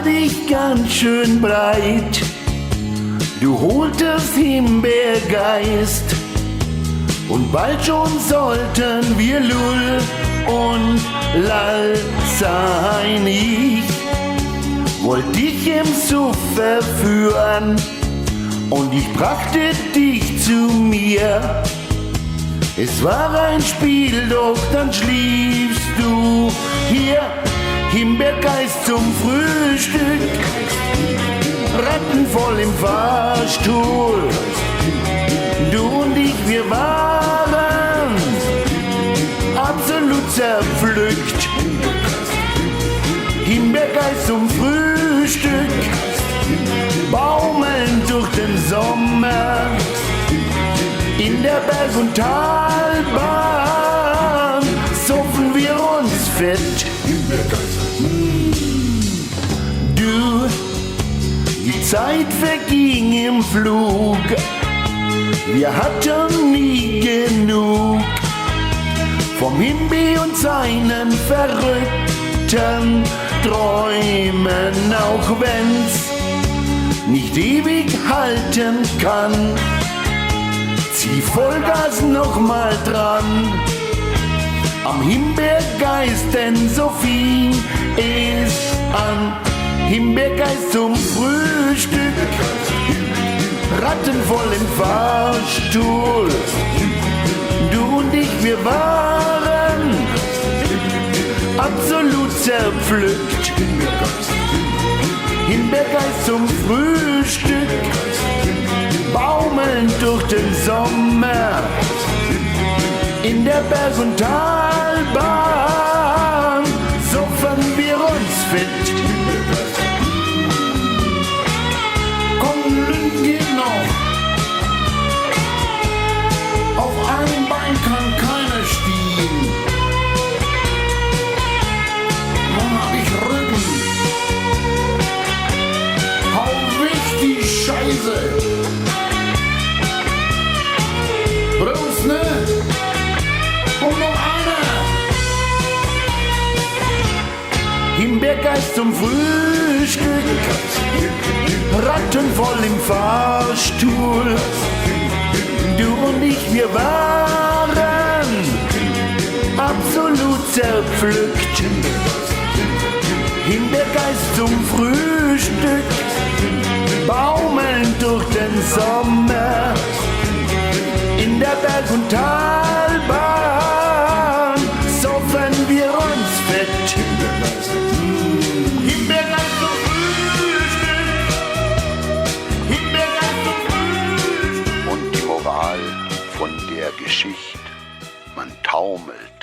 dich ganz schön breit. Du holtest Himbeergeist und bald schon sollten wir Lull und Lall sein. Ich wollte dich im Suff verführen und ich brachte dich zu mir. Es war ein Spiel, doch dann schliefst du hier. Himbeergeist zum Frühstück, Ratten voll im Fahrstuhl. Du und ich, wir waren absolut zerpflückt. Himbeergeist zum Frühstück, baumeln durch den Sommer. In der Berg- und Talbahn soffen wir uns fett. Du, die Zeit verging im Flug, wir hatten nie genug vom Himbi und seinen verrückten Träumen, auch wenn's nicht ewig halten kann. Zieh Vollgas noch mal dran am Himbeergeist, denn so fing es an. Himbeergeist zum Frühstück, Ratten voll im Fahrstuhl. Du und ich, wir waren absolut zerpflückt. Himbeergeist zum Frühstück, baumeln durch den Sommer. In der Berg- und Talbahn soffen wir uns fit. Komm, Lügen geht noch. Auf einem Bein kann keiner stehen. Nun hab ich Rücken. Hau weg die Scheiße. Prost, ne? Und noch einer. Himbeergeist zum Frühstück, Ratten voll im Fahrstuhl. Du und ich, wir waren absolut zerpflückt. Himbeergeist zum Frühstück, baumeln durch den Sommer. In der Berg- und Talbahn soffen wir uns fett. Himbeergeist zum Frühstück, Himbeergeist zum Frühstück. Und die Moral von der Geschichte: Man taumelt